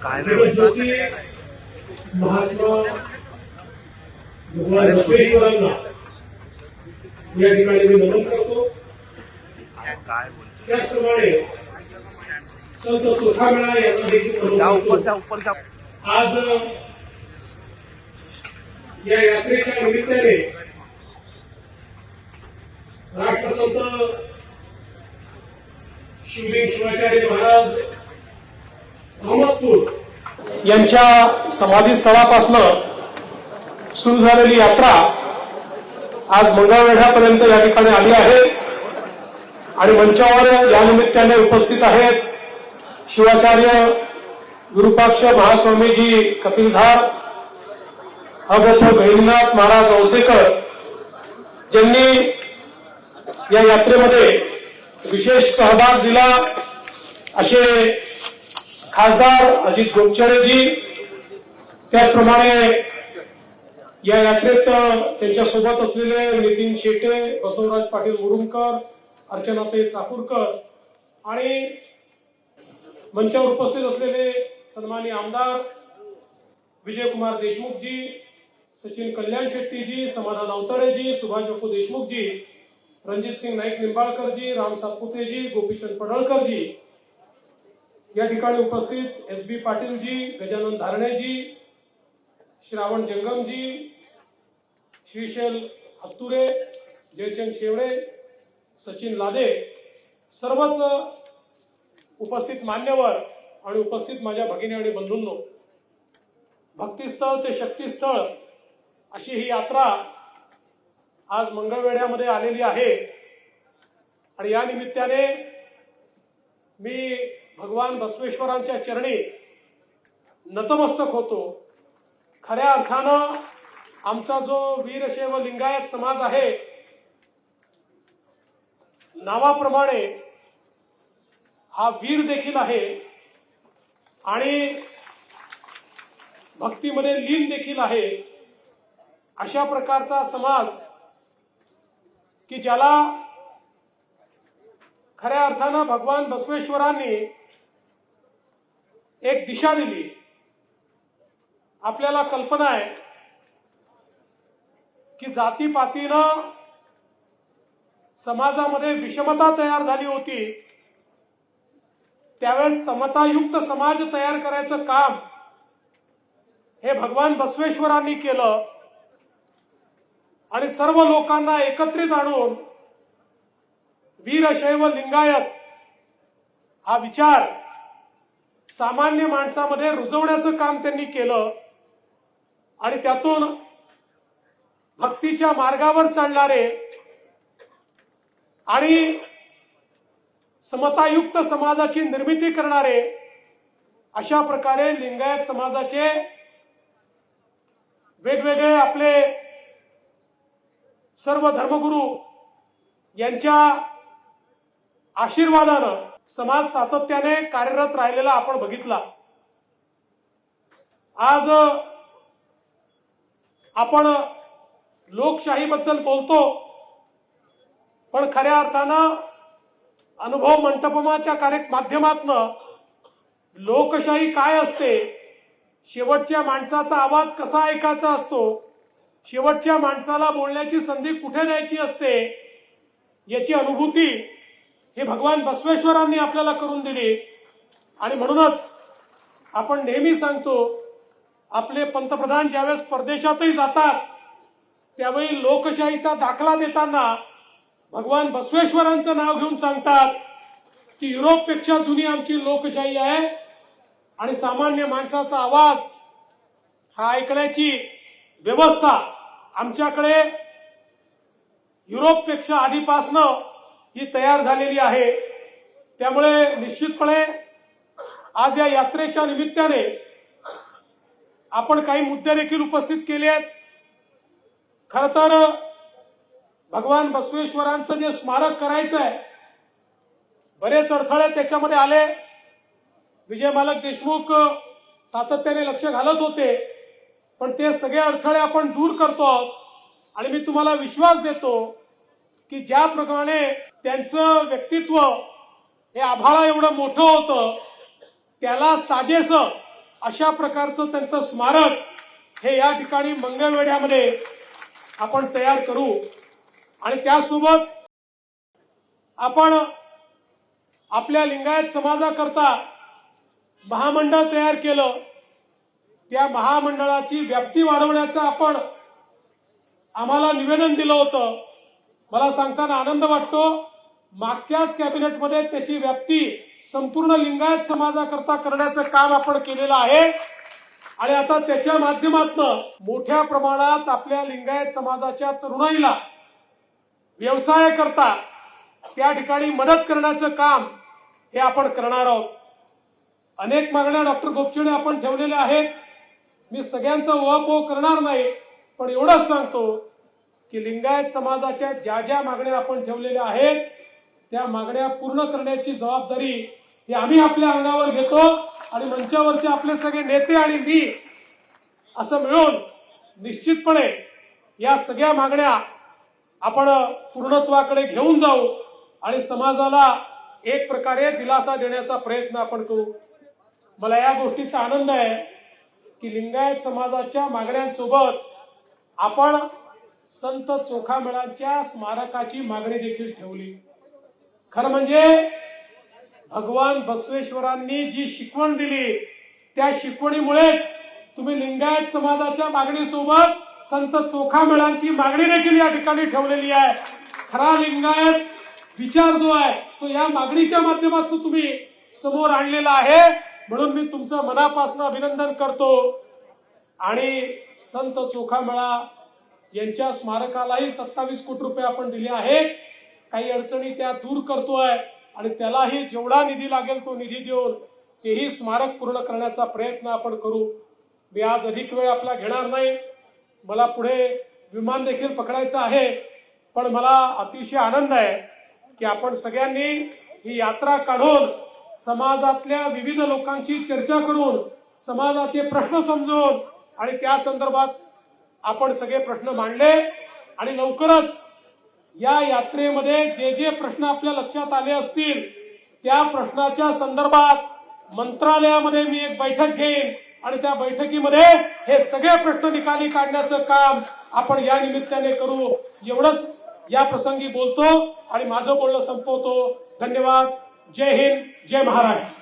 ज्योती महात्मा भगवान बसवेश्वरांना या ठिकाणी मी नमन करतो। त्याचप्रमाणे संत चोखामेळा यांना देखील आज या यात्रेच्या निमित्ताने राष्ट्रसंत शिवलिंग शिवाचार्य महाराज अहमदपूर यांच्या समाधी स्थळापासून सुरू झालेली यात्रा आज मंगळवेढ्यापर्यंत या ठिकाणी आली आहे आणि मंचावर या निमित्ताने उपस्थित आहेत शिवाचार्य विरूपाक्ष महास्वामीजी कपिलधार, अगोप गहिनीनाथ महाराज औसेकर, ज्यांनी या यात्रेमध्ये विशेष सहभाग दिला असे खासदार अजित गोपछडेजी, त्याचप्रमाणे या यात्रेत त्यांच्या सोबत असलेले नितीन शेटे, बसवराज पाटील मुरुमकर, अर्चनाताई चाकूरकर आणि मंचावर उपस्थित असलेले सन्माननीय आमदार विजयकुमार देशमुखजी, सचिन कल्याण शेट्टीजी, समाधान अवतडेजी, सुभाष बापू देशमुखजी, रणजित सिंग नाईक निंबाळकरजी, राम सातपुतेजी, गोपीचंद पडळकरजी, या ठिकाणी उपस्थित एस बी पाटीलजी, गजानन धारणेजी, श्रावण जंगमजी, श्रीशैल हत्तुरे, जयचंद शेवडे, सचिन लादे, सर्वच उपस्थित मान्यवर आणि उपस्थित माझ्या भगिनी आणि बंधूंनो, भक्तिस्थळ ते शक्तिस्थळ अशी ही यात्रा आज मंगळवेढ्यामध्ये आलेली आहे आणि या निमित्ताने मी भगवान बसवेश्वरांच्या चरणी नतमस्तक होतो। खऱ्या अर्थानं आमचा जो वीरशैव लिंगायत समाज आहे, नावाप्रमाणे हा वीर देखील आहे आणि भक्तीमध्ये लीन देखील आहे। अशा प्रकारचा समाज की ज्याला खऱ्या अर्थानं भगवान बसवेश्वरांनी एक दिशा दिली। आपल्याला कल्पना आहे की जातीपातीनं समाजामध्ये विषमता तयार झाली होती, त्यावेळेस समतायुक्त समाज तयार करायचं काम हे भगवान बसवेश्वरांनी केलं आणि सर्व लोकांना एकत्रित आणून वीरशैव लिंगायत हा विचार सामान्य माणसामध्ये रुजवण्याचं काम त्यांनी केलं आणि त्यातून भक्तीच्या मार्गावर चालणारे आणि समतायुक्त समाजाची निर्मिती करणारे अशा प्रकारे लिंगायत समाजाचे वेगवेगळे आपले सर्व धर्मगुरू यांच्या आशीर्वादानं समाज सातत्याने कार्यरत राहिलेला आपण बघितला। आज आपण लोकशाहीबद्दल बोलतो, पण खऱ्या अर्थानं अनुभव मंटपमाच्या माध्यमातून लोकशाही काय असते, शेवटच्या माणसाचा आवाज कसा ऐकायचा असतो, शेवटच्या माणसाला बोलण्याची संधी कुठे द्यायची असते, याची अनुभूती हे भगवान बसवेश्वरांनी आपल्याला करून दिली। आणि म्हणूनच आपण नेहमी सांगतो, आपले पंतप्रधान ज्यावेळेस परदेशातही जातात त्यावेळी लोकशाहीचा दाखला देताना भगवान बसवेश्वरांचं नाव घेऊन सांगतात की युरोपपेक्षा जुनी आमची लोकशाही आहे आणि सामान्य माणसाचा आवाज हा ऐकण्याची व्यवस्था आमच्याकडे युरोपपेक्षा आधीपासनं ही तयार झालेली आहे। त्यामुळे निश्चितपणे आज या यात्रेच्या निमित्ताने आपण काही मुद्दे देखील उपस्थित केले आहेत। खरं तर भगवान बसवेश्वरांचं जे स्मारक करायचं आहे, बरेच अडथळे त्याच्यामध्ये आले। विजय मालक देशमुख सातत्याने लक्ष घालत होते, पण ते सगळे अडथळे आपण दूर करतो आणि मी तुम्हाला विश्वास देतो की ज्याप्रमाणे त्यांचं व्यक्तित्व हे आभाळा एवढं मोठं होतं, त्याला साजेसं अशा प्रकारचं त्यांचं स्मारक हे या ठिकाणी मंगळवेढ्यामध्ये आपण तयार करू आणि त्यासोबत आपण आपल्या लिंगायत समाजाकरता महामंडळ तयार केलं. त्या महामंडळाची व्याप्ती वाढवण्याचं आपण आम्हाला निवेदन दिलं होतं. मला सांगताना आनंद वाटतो, मागच्याच कॅबिनेटमध्ये त्याची व्याप्ती संपूर्ण लिंगायत समाजाकरता करण्याचं काम आपण केलेलं आहे आणि आता त्याच्या माध्यमातून मोठ्या प्रमाणात आपल्या लिंगायत समाजाच्या तरुणाईला व्यवसाय करता त्या ठिकाणी मदत करण्याचं काम हे आपण करणार आहोत. अनेक मागण्या डॉक्टर गोपछेडे आपण ठेवलेल्या आहेत. मी सगळ्यांचा उहापोह करणार नाही, पण एवढंच सांगतो की लिंगायत समाजाच्या ज्या ज्या मागण्या आपण ठेवलेल्या आहेत त्या मागण्या पूर्ण करण्याची जबाबदारी ही आम्ही आपल्या अंगावर घेतो आणि मंचावरचे आपले सगळे नेते आणि मी असं मिळून निश्चितपणे या सगळ्या मागण्या आपण पूर्णत्वाकडे घेऊन जाऊ आणि समाजाला एक प्रकारे दिलासा देण्याचा प्रयत्न आपण करू. मला या गोष्टीचा आनंद आहे की लिंगायत समाजाच्या मागण्यांसोबत आपण संत चोखामेळांच्या स्मारकाची मागणी देखील ठेवली. खरं म्हणजे भगवान बसवेश्वरांनी जी शिकवण दिली त्या शिकवणीमुळेच तुम्ही लिंगायत समाजाच्या मागणीसोबत संत चोखामेळांची मागणी देखील या ठिकाणी ठेवलेली आहे. खरा लिंगायत विचार जो आहे तो या मागणीच्या माध्यमातून तुम्ही समोर आणलेला आहे. म्हणून मी तुमचं मनापासून अभिनंदन करतो आणि संत चोखामेळा यांच्या स्मारकालाही 27 कोटी रुपये आपण दिले आहेत. काही अडचणी त्या दूर करतोय आणि त्यालाही जेवढा निधी लागेल तो निधी देऊन तेही स्मारक पूर्ण करण्याचा प्रयत्न आपण करू. मी आज अधिक वेळ आपला घेणार नाही, मला पुढे विमान देखील पकडायचं आहे, पण मला अतिशय आनंद आहे की आपण सगळ्यांनी ही यात्रा काढून समाजातल्या विविध लोकांची चर्चा करून समाजाचे प्रश्न समजून आणि त्या संदर्भात आपण सगळे प्रश्न मांडले आणि लवकरच या यात्रेमध्ये जे जे प्रश्न आपल्या लक्षात आले असतील त्या प्रश्नाच्या संदर्भात मंत्रालयामध्ये मी एक बैठक घेईन आणि त्या बैठकीमध्ये हे सगळे प्रश्न निकाली काढण्याचं काम आपण या निमित्ताने करू. एवढंच या प्रसंगी बोलतो आणि माझं बोलणं संपवतो. धन्यवाद. जय हिंद, जय महाराष्ट्र.